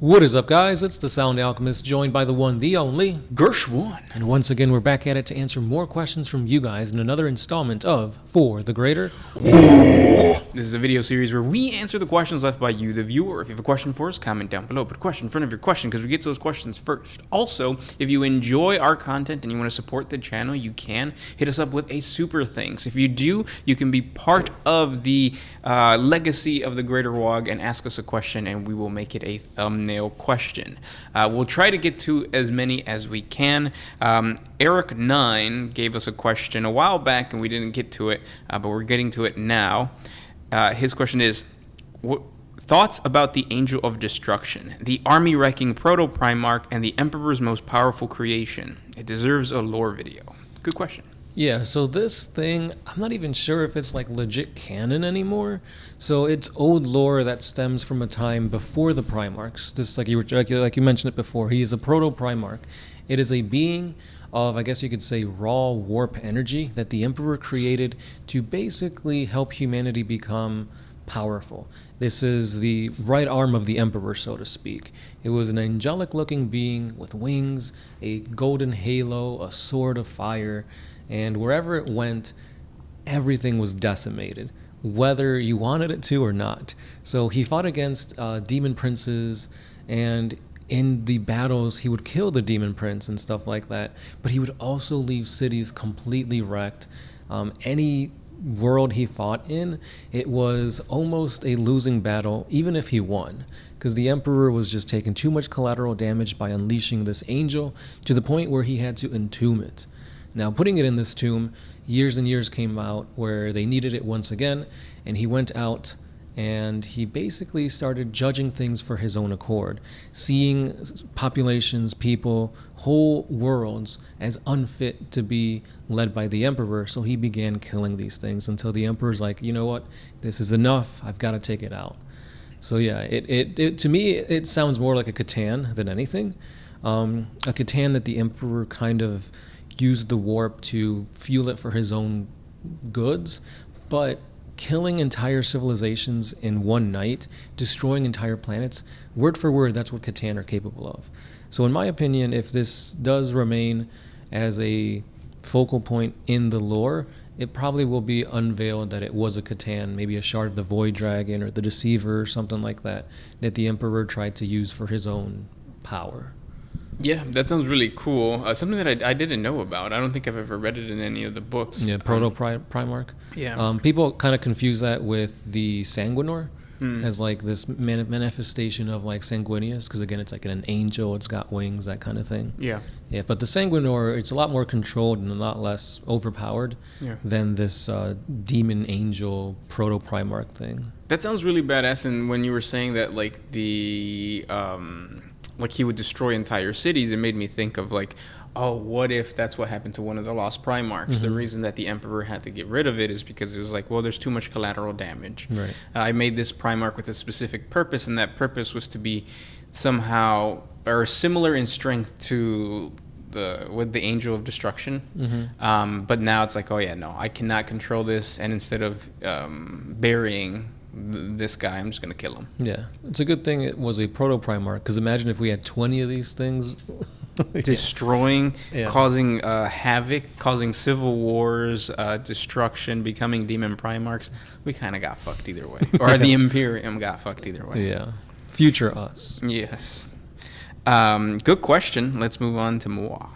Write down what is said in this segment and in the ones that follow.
What is up, guys? It's the Sound Alchemist, joined by the one, the only Gershwan. And once again, we're back at it to answer more questions from you guys in another installment of For the Greater. This is a video series where we answer the questions left by you, the viewer. If you have a question for us, comment down below. Put a question in front of your question because we get to those questions first. Also, if you enjoy our content and you want to support the channel, you can hit us up with a super thanks. If you do, you can be part of the legacy of the Greater WAAAGH and ask us a question, and we will make it a thumbnail question. We'll try to get to as many as we can. Eric9 gave us a question a while back, and we didn't get to it, but we're getting to it now. His question is, thoughts about the Angel of Destruction, the army-wrecking proto-Primarch, and the Emperor's most powerful creation? It deserves a lore video. Good question. Yeah, so this thing, I'm not even sure if it's like legit canon anymore. So it's old lore that stems from a time before the Primarchs. This, like you mentioned it before, he is a proto-Primarch. It is a being of, I guess you could say, raw warp energy that the Emperor created to basically help humanity become powerful. This is the right arm of the Emperor, so to speak. It was an angelic-looking being with wings, a golden halo, a sword of fire, and wherever it went, everything was decimated, whether you wanted it to or not. So he fought against demon princes, and in the battles, he would kill the demon prince and stuff like that, but he would also leave cities completely wrecked. Any world he fought in, it was almost a losing battle, even if he won, because the Emperor was just taking too much collateral damage by unleashing this angel to the point where he had to entomb it. Now, putting it in this tomb, years and years came out where they needed it once again, and he went out and he basically started judging things for his own accord, seeing populations, people, whole worlds as unfit to be led by the Emperor. So he began killing these things until the Emperor's like, you know what, this is enough, I've got to take it out. So yeah, it to me, it sounds more like a Catan than anything. A Catan that the Emperor kind of used the warp to fuel it for his own goods, but killing entire civilizations in one night, destroying entire planets, word for word, that's what Catan are capable of. So in my opinion, if this does remain as a focal point in the lore, it probably will be unveiled that it was a Catan, maybe a shard of the Void Dragon or the Deceiver or something like that, that the Emperor tried to use for his own power. Yeah, that sounds really cool. Something that I didn't know about. I don't think I've ever read it in any of the books. Yeah, Proto-Primarch. Yeah. People kind of confuse that with the Sanguinor as like this manifestation of like Sanguinius, because again, it's like an angel, it's got wings, that kind of thing. Yeah. Yeah, but the Sanguinor, it's a lot more controlled and a lot less overpowered than this demon angel Proto-Primarch thing. That sounds really badass. And when you were saying that, like, like he would destroy entire cities, it made me think of like, oh, what if that's what happened to one of the lost Primarchs? Mm-hmm. The reason that the Emperor had to get rid of it is because it was like, well, there's too much collateral damage. Right. I made this Primarch with a specific purpose, and that purpose was to be somehow or similar in strength to the Angel of Destruction. Mm-hmm. But now it's like, oh yeah, no, I cannot control this, and instead of burying this guy, I'm just going to kill him. Yeah. It's a good thing it was a Proto-Primarch, because imagine if we had 20 of these things. Destroying, causing havoc, causing civil wars, destruction, becoming demon Primarchs. We kind of got fucked either way. Or the Imperium got fucked either way. Yeah. Future us. Yes. Good question. Let's move on to more.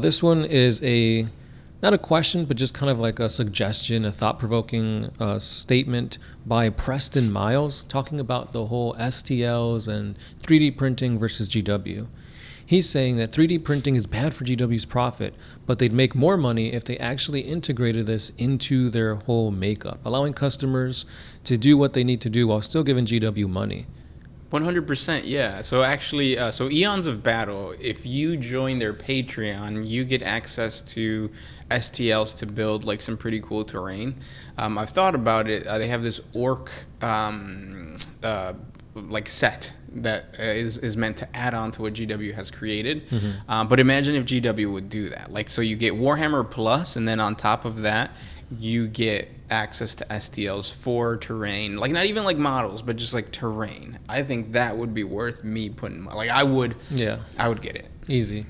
This one is not a question, but just kind of like a suggestion, a thought-provoking statement by Preston Miles, talking about the whole STLs and 3D printing versus GW. He's saying that 3D printing is bad for GW's profit, but they'd make more money if they actually integrated this into their whole makeup, allowing customers to do what they need to do while still giving GW money. 100%, yeah. So actually, so Eons of Battle, if you join their Patreon, you get access to STLs to build like some pretty cool terrain. I've thought about it. They have this orc like set that is meant to add on to what GW has created. Mm-hmm. But imagine if GW would do that. Like, so you get Warhammer Plus, and then on top of that, you get access to STLs for terrain, like not even like models, but just like terrain. I think that would be worth me putting. Like I would get it easy.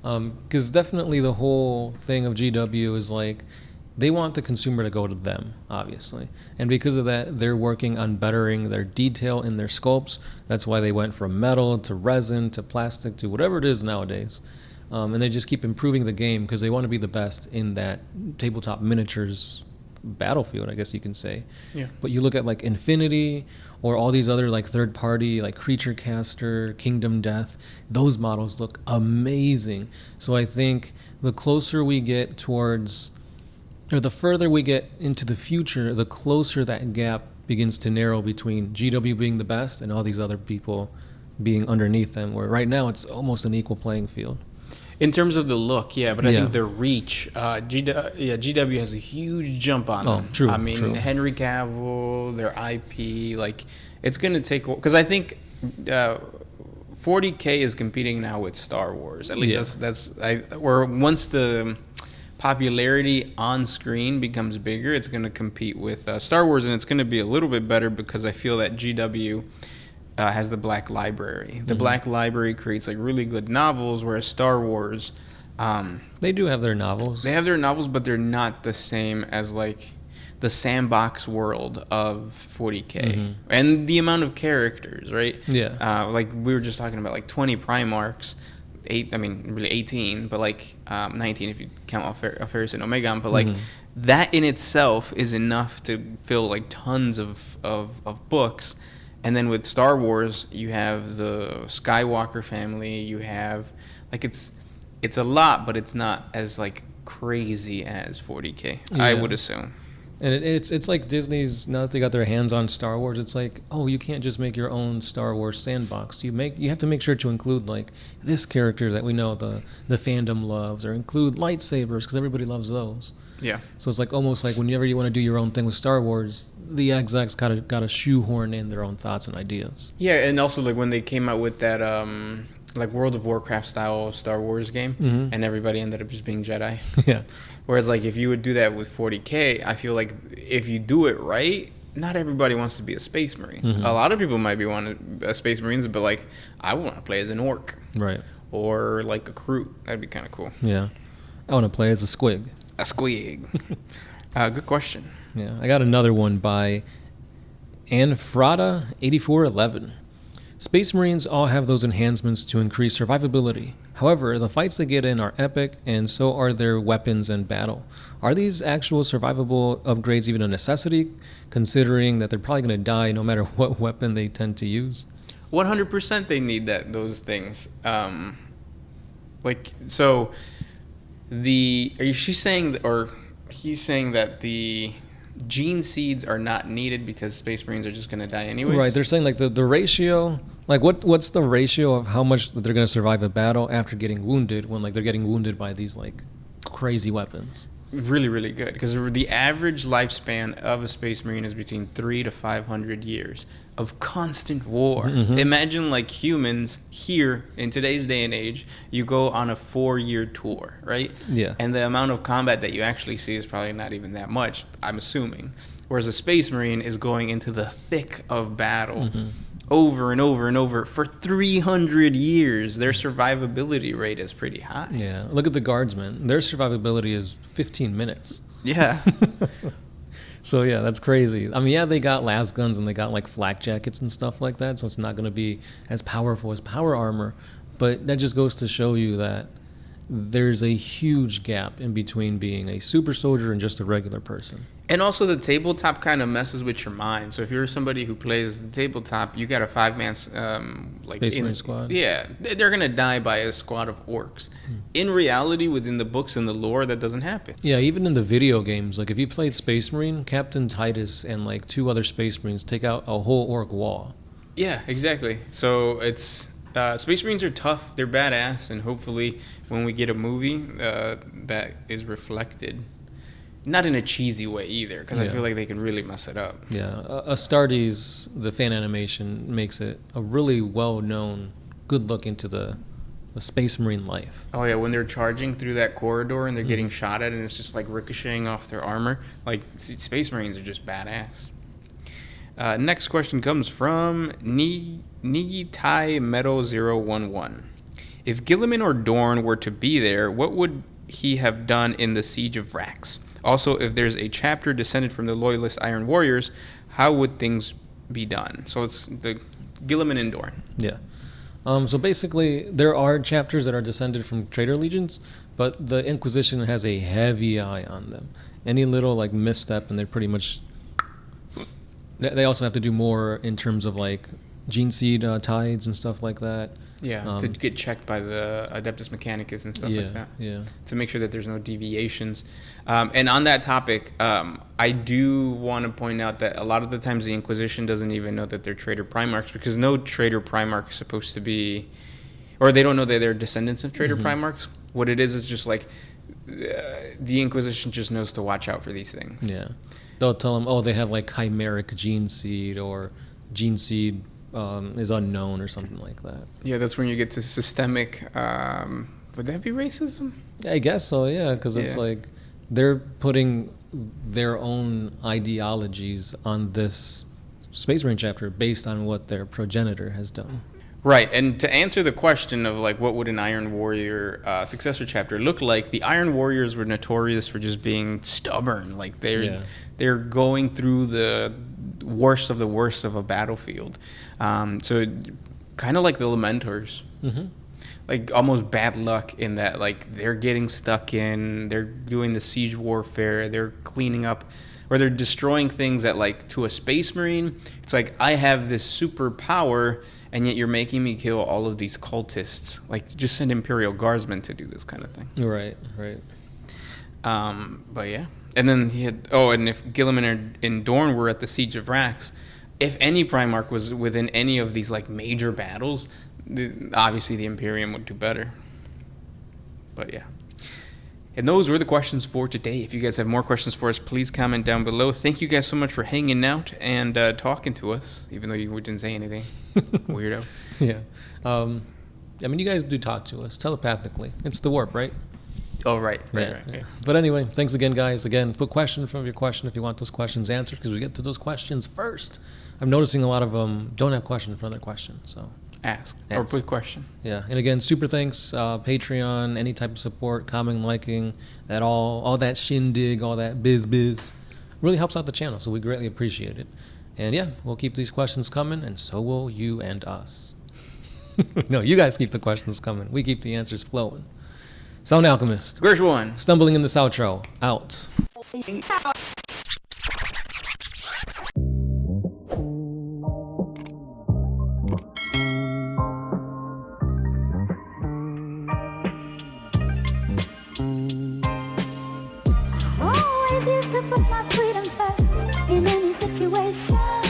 Because definitely the whole thing of GW is like they want the consumer to go to them, obviously. And because of that, they're working on bettering their detail in their sculpts. That's why they went from metal to resin to plastic to whatever it is nowadays. And they just keep improving the game because they want to be the best in that tabletop miniatures battlefield, I guess you can say. Yeah. But you look at like Infinity or all these other like third party like Creature Caster, Kingdom Death, those models look amazing. So I think the closer we get towards, or the further we get into the future, the closer that gap begins to narrow between GW being the best and all these other people being underneath them, where right now it's almost an equal playing field. in terms of the look. Yeah, but I think the reach, GW has a huge jump on them. True. I mean, true. Henry Cavill, their IP, like it's gonna take, because I think 40K is competing now with Star Wars. At least where once the popularity on screen becomes bigger, it's going to compete with Star Wars, and it's going to be a little bit better because I feel that GW has the Black Library. The Black Library creates like really good novels, whereas Star Wars, they do have their novels. They have their novels, but they're not the same as like the sandbox world of 40K and the amount of characters, right? Yeah. Like we were just talking about, like 20 Primarchs. Really 18, but like 19 if you count Alferis and Omegon, but like that in itself is enough to fill like tons of books. And then with Star Wars, you have the Skywalker family, you have like it's a lot, but it's not as like crazy as 40K, I would assume. And it's like Disney's, now that they got their hands on Star Wars, it's like, oh, you can't just make your own Star Wars sandbox. You have to make sure to include like this character that we know the fandom loves, or include lightsabers because everybody loves those. Yeah. So it's like almost like whenever you want to do your own thing with Star Wars, the execs got to shoehorn in their own thoughts and ideas. Yeah, and also like when they came out with that like World of Warcraft style Star Wars game, and everybody ended up just being Jedi. Yeah. Whereas, like, if you would do that with 40K, I feel like if you do it right, not everybody wants to be a Space Marine. A lot of people might be wanting Space Marines, but, like, I want to play as an orc. Right. Or, like, a crew. That'd be kind of cool. Yeah. I want to play as a squig. A squig. Good question. Yeah. I got another one by Anfrada8411. Space Marines all have those enhancements to increase survivability. However, the fights they get in are epic, and so are their weapons and battle. Are these actual survivable upgrades even a necessity, considering that they're probably going to die no matter what weapon they tend to use? 100% they need those things. He's saying that the gene seeds are not needed because Space Marines are just going to die anyways? Right, they're saying like the ratio, like what's the ratio of how much they're going to survive a battle after getting wounded when like they're getting wounded by these like crazy weapons? Really, really good, because the average lifespan of a Space Marine is between 300 to 500 years of constant war. Imagine like humans here in today's day and age, you go on a 4-year tour, right? Yeah. And the amount of combat that you actually see is probably not even that much, I'm assuming. Whereas a Space Marine is going into the thick of battle over and over and over for 300 years. Their survivability rate is pretty high. Yeah. Look at the Guardsmen. Their survivability is 15 minutes. Yeah. So yeah, that's crazy. I mean, yeah, they got las guns and they got like flak jackets and stuff like that, so it's not going to be as powerful as power armor, but that just goes to show you that there's a huge gap in between being a super soldier and just a regular person. And also the tabletop kind of messes with your mind. So if you're somebody who plays the tabletop, you got a 5-man Space Marine squad. Yeah, they're gonna die by a squad of orcs. In reality, within the books and the lore, that doesn't happen. Yeah, even in the video games, like if you played Space Marine, Captain Titus and like 2 other Space Marines take out a whole orc wall. Yeah, exactly. So it's Space Marines are tough. They're badass, and hopefully, when we get a movie that is reflected. Not in a cheesy way either, because I feel like they can really mess it up. Yeah, Astartes, the fan animation, makes it a really well-known, good look into the a Space Marine life. Oh yeah, when they're charging through that corridor and they're getting shot at and it's just like ricocheting off their armor. Like Space Marines are just badass. Next question comes from Nigitai Meadow 011. If Gilliman or Dorn were to be there, what would he have done in the Siege of Vrax? Also, if there's a chapter descended from the Loyalist Iron Warriors, how would things be done? So it's the Gilliman and Dorn. Yeah. So basically, there are chapters that are descended from traitor legions, but the Inquisition has a heavy eye on them. Any little like misstep, and they're pretty much. They also have to do more in terms of like gene seed tides and stuff like that. Yeah, to get checked by the Adeptus Mechanicus and stuff like that. Yeah. To make sure that there's no deviations. And on that topic, I do want to point out that a lot of the times the Inquisition doesn't even know that they're traitor Primarchs, because no traitor Primarch is supposed to be, or they don't know that they're descendants of traitor Primarchs. What it is just like the Inquisition just knows to watch out for these things. Yeah. They'll tell them, oh, they have like chimeric gene seed, or gene seed is unknown, or something like that. Yeah, that's when you get to systemic. Would that be racism? I guess so, yeah, because it's like they're putting their own ideologies on this Space Marine chapter based on what their progenitor has done. Right, and to answer the question of like what would an Iron Warrior successor chapter look like, the Iron Warriors were notorious for just being stubborn. Like they're going through the worst of the worst of a battlefield. So kind of like the Lamentors. Mm-hmm. Like almost bad luck in that like they're getting stuck in, they're doing the siege warfare, they're cleaning up, or they're destroying things that like to a Space Marine, it's like I have this super power and yet you're making me kill all of these cultists. Like just send Imperial Guardsmen to do this kind of thing. Right. But yeah. And then he had, and if Gilliman and Dorn were at the Siege of Vrax, if any Primarch was within any of these like major battles, obviously the Imperium would do better. But yeah. And those were the questions for today. If you guys have more questions for us, please comment down below. Thank you guys so much for hanging out and talking to us, even though you didn't say anything. Weirdo. Yeah. I mean, you guys do talk to us telepathically. It's the warp, right? Oh, right. Yeah. But anyway, thanks again, guys. Again, put question from your question if you want those questions answered, because we get to those questions first. I'm noticing a lot of them don't have questions for another question, so ask. Or put question. Yeah, and again, super thanks, Patreon, any type of support, commenting, liking, that all that shindig, all that biz really helps out the channel, so we greatly appreciate it. And yeah, we'll keep these questions coming, and so will you and us. No, you guys keep the questions coming. We keep the answers flowing. Sound Alchemist. Gershwin. Stumbling in this outro. Out. Always used to put my freedom first in any situation.